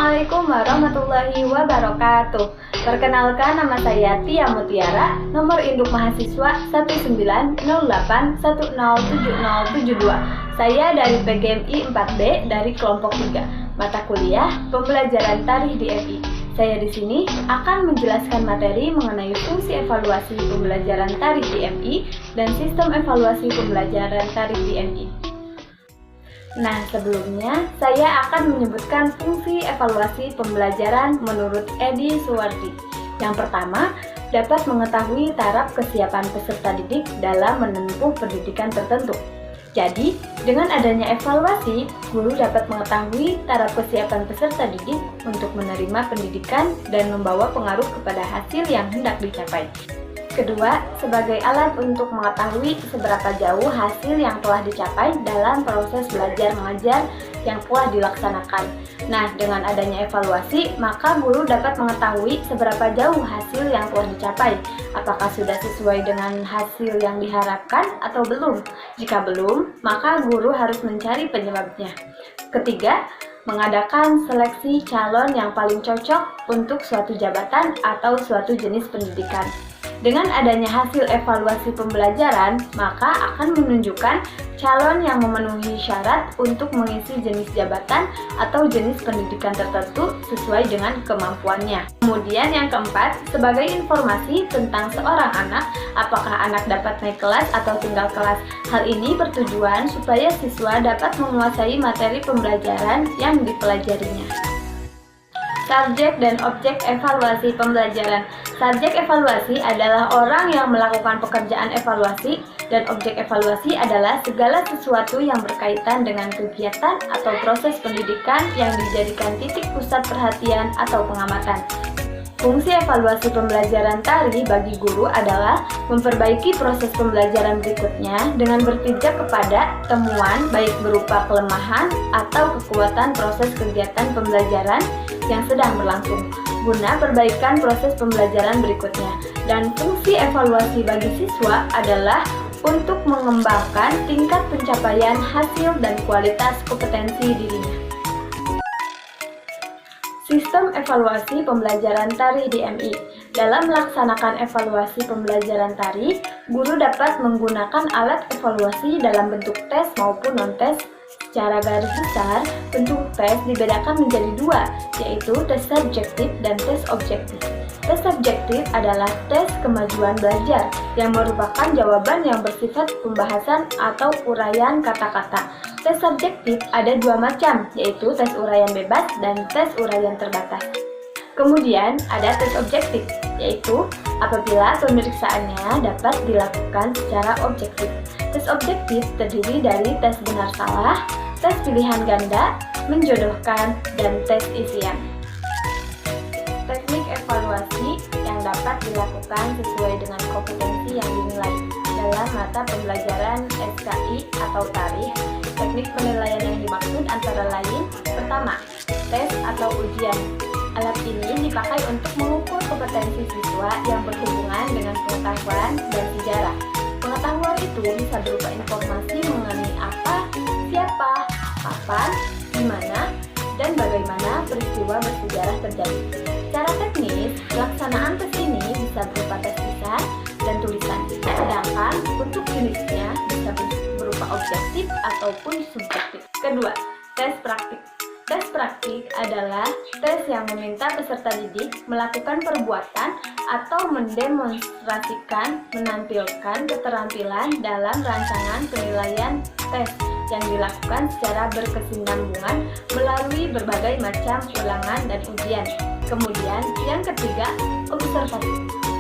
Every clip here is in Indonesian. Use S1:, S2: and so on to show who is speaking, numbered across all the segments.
S1: Assalamualaikum warahmatullahi wabarakatuh. Perkenalkan, nama saya Tia Mutiara, nomor induk mahasiswa 1908107072. Saya dari PGMI 4B dari kelompok 3, mata kuliah Pembelajaran Tarikh di MI. Saya di sini akan menjelaskan materi mengenai fungsi evaluasi pembelajaran tarikh di MI dan sistem evaluasi pembelajaran tarikh di MI. Nah, sebelumnya saya akan menyebutkan fungsi evaluasi pembelajaran menurut Edi Suwardi. Yang pertama, dapat mengetahui taraf kesiapan peserta didik dalam menempuh pendidikan tertentu. Jadi, dengan adanya evaluasi, guru dapat mengetahui taraf kesiapan peserta didik untuk menerima pendidikan dan membawa pengaruh kepada hasil yang hendak dicapai. Kedua, sebagai alat untuk mengetahui seberapa jauh hasil yang telah dicapai dalam proses belajar mengajar yang telah dilaksanakan. Nah, dengan adanya evaluasi, maka guru dapat mengetahui seberapa jauh hasil yang telah dicapai. Apakah sudah sesuai dengan hasil yang diharapkan atau belum? Jika belum, maka guru harus mencari penyebabnya. Ketiga, mengadakan seleksi calon yang paling cocok untuk suatu jabatan atau suatu jenis pendidikan. Dengan adanya hasil evaluasi pembelajaran, maka akan menunjukkan calon yang memenuhi syarat untuk mengisi jenis jabatan atau jenis pendidikan tertentu sesuai dengan kemampuannya. Kemudian yang keempat, sebagai informasi tentang seorang anak, apakah anak dapat naik kelas atau tinggal kelas. Hal ini bertujuan supaya siswa dapat menguasai materi pembelajaran yang dipelajarinya. Subjek dan objek evaluasi pembelajaran. Subjek evaluasi adalah orang yang melakukan pekerjaan evaluasi, dan objek evaluasi adalah segala sesuatu yang berkaitan dengan kegiatan atau proses pendidikan yang dijadikan titik pusat perhatian atau pengamatan. Fungsi evaluasi pembelajaran tarikh bagi guru adalah memperbaiki proses pembelajaran berikutnya dengan berpijak kepada temuan baik berupa kelemahan atau kekuatan proses kegiatan pembelajaran yang sedang berlangsung guna perbaikan proses pembelajaran berikutnya. Dan fungsi evaluasi bagi siswa adalah untuk mengembangkan tingkat pencapaian hasil dan kualitas kompetensi dirinya. Sistem evaluasi pembelajaran tarikh di MI. Dalam melaksanakan evaluasi pembelajaran tarikh, guru dapat menggunakan alat evaluasi dalam bentuk tes maupun non-tes. Secara garis besar, bentuk tes dibedakan menjadi dua, yaitu tes subjektif dan tes objektif. Tes subjektif adalah tes kemajuan belajar, yang merupakan jawaban yang bersifat pembahasan atau uraian kata-kata. Tes subjektif ada dua macam, yaitu tes uraian bebas dan tes uraian terbatas. Kemudian ada tes objektif, yaitu apabila pemeriksaannya dapat dilakukan secara objektif. Tes objektif terdiri dari tes benar salah, tes pilihan ganda, menjodohkan, dan tes isian. Teknik evaluasi yang dapat dilakukan sesuai dengan kompetensi yang dinilai. Dalam mata pembelajaran SKI atau tarikh, teknik penilaian yang dimaksud antara lain: pertama, tes atau ujian. Alat ini dipakai untuk mengukur kompetensi siswa yang berhubungan dengan pengetahuan dan sejarah. Pengetahuan itu bisa berupa informasi mengenai apa, siapa, kapan, di mana, dan bagaimana peristiwa bersejarah terjadi. Secara teknis, pelaksanaan tes ini bisa berupa tes lisan dan tulisan, sedangkan untuk jenisnya bisa berupa objektif ataupun subjektif. Kedua, tes praktik. Tes praktik adalah tes yang meminta peserta didik melakukan perbuatan atau mendemonstrasikan, menampilkan keterampilan dalam rancangan penilaian tes yang dilakukan secara berkesinambungan melalui berbagai macam ulangan dan ujian. Kemudian, yang ketiga, observasi.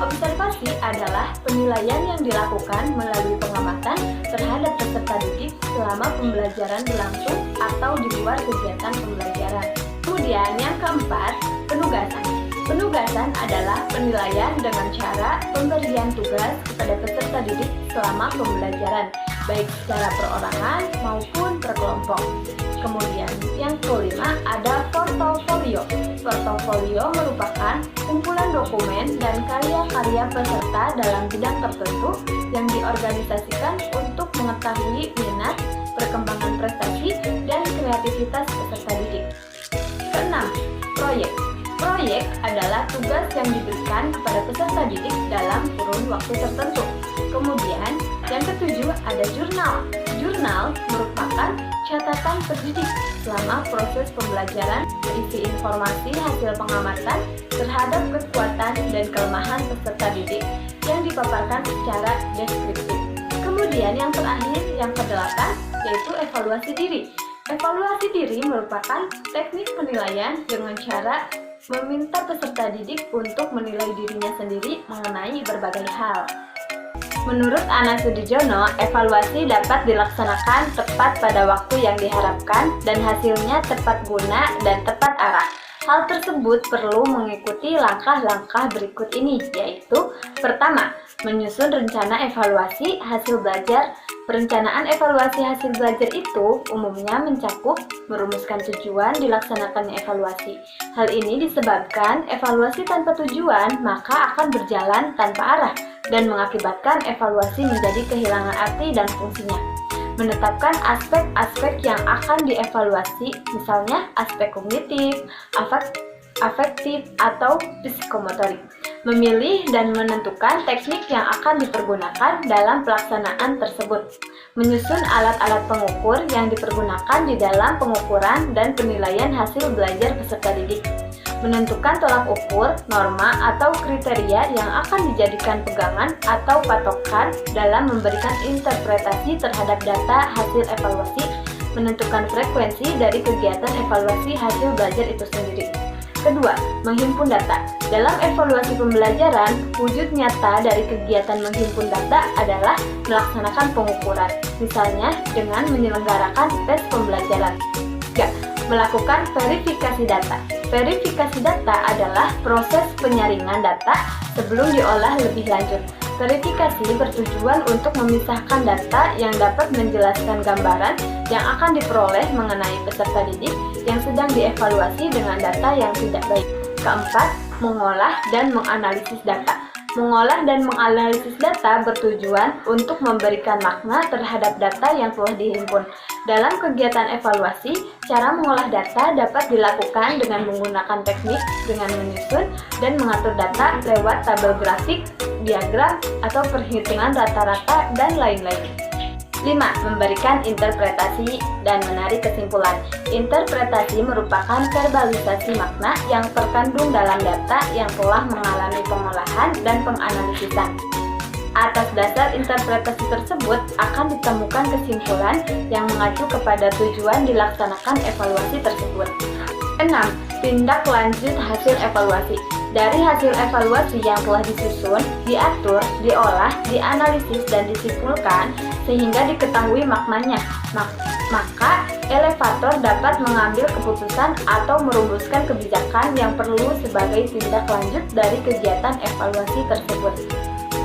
S1: Observasi adalah penilaian yang dilakukan melalui pengamatan terhadap peserta didik selama pembelajaran berlangsung atau di luar kegiatan pembelajaran. Kemudian yang keempat, penugasan. Penugasan adalah penilaian dengan cara pemberian tugas kepada peserta didik selama pembelajaran, baik secara perorangan maupun per kelompok. Kemudian yang kelima ada portofolio. Portofolio merupakan kumpulan dokumen dan karya-karya peserta dalam bidang tertentu yang diorganisasikan untuk mengetahui minat, perkembangan prestasi, dan kreativitas peserta didik. Keenam, proyek. Proyek adalah tugas yang diberikan kepada peserta didik dalam kurun waktu tertentu. Kemudian, yang ketujuh ada jurnal. Jurnal merupakan catatan pendidik selama proses pembelajaran, berisi informasi hasil pengamatan terhadap kekuatan dan kelemahan peserta didik yang dipaparkan secara deskriptif. Kemudian yang terakhir, yang kedelapan, yaitu evaluasi diri. Evaluasi diri merupakan teknik penilaian dengan cara meminta peserta didik untuk menilai dirinya sendiri mengenai berbagai hal. Menurut Ana Sudijono, evaluasi dapat dilaksanakan tepat pada waktu yang diharapkan dan hasilnya tepat guna dan tepat arah. Hal tersebut perlu mengikuti langkah-langkah berikut ini, yaitu pertama, menyusun rencana evaluasi hasil belajar. Perencanaan evaluasi hasil belajar itu umumnya mencakup merumuskan tujuan dilaksanakannya evaluasi. Hal ini disebabkan evaluasi tanpa tujuan maka akan berjalan tanpa arah dan mengakibatkan evaluasi menjadi kehilangan arti dan fungsinya. Menetapkan aspek-aspek yang akan dievaluasi, misalnya aspek kognitif, afektif, atau psikomotorik. Memilih dan menentukan teknik yang akan dipergunakan dalam pelaksanaan tersebut. Menyusun alat-alat pengukur yang dipergunakan di dalam pengukuran dan penilaian hasil belajar peserta didik. Menentukan tolak ukur, norma, atau kriteria yang akan dijadikan pegangan atau patokan dalam memberikan interpretasi terhadap data hasil evaluasi. Menentukan frekuensi dari kegiatan evaluasi hasil belajar itu sendiri. Kedua, menghimpun data. Dalam evaluasi pembelajaran, wujud nyata dari kegiatan menghimpun data adalah melaksanakan pengukuran, misalnya dengan menyelenggarakan tes pembelajaran. 3. Melakukan verifikasi data. Verifikasi data adalah proses penyaringan data sebelum diolah lebih lanjut. Verifikasi bertujuan untuk memisahkan data yang dapat menjelaskan gambaran yang akan diperoleh mengenai peserta didik yang sedang dievaluasi dengan data yang tidak baik. Keempat, mengolah dan menganalisis data. Mengolah dan menganalisis data bertujuan untuk memberikan makna terhadap data yang telah dihimpun. Dalam kegiatan evaluasi, cara mengolah data dapat dilakukan dengan menggunakan teknik dengan menyusun dan mengatur data lewat tabel grafik, diagram, atau perhitungan rata-rata, dan lain-lain. 5. Memberikan interpretasi dan menarik kesimpulan. Interpretasi merupakan verbalisasi makna yang terkandung dalam data yang telah mengalami pengolahan dan penganalisisan. Atas dasar interpretasi tersebut akan ditemukan kesimpulan yang mengacu kepada tujuan dilaksanakan evaluasi tersebut. 6. Tindak lanjut hasil evaluasi. Dari hasil evaluasi yang telah disusun, diatur, diolah, dianalisis, dan disimpulkan sehingga diketahui maknanya. Maka, elevator dapat mengambil keputusan atau merumuskan kebijakan yang perlu sebagai tindak lanjut dari kegiatan evaluasi tersebut.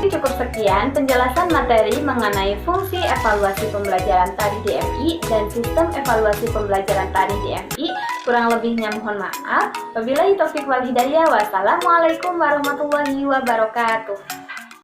S1: Cukup sekian penjelasan materi mengenai fungsi evaluasi pembelajaran tari di MI dan sistem evaluasi pembelajaran tari di MI. Kurang lebihnya mohon maaf. Wabillahi taufiq wal hidayah. Wassalamualaikum warahmatullahi wabarakatuh.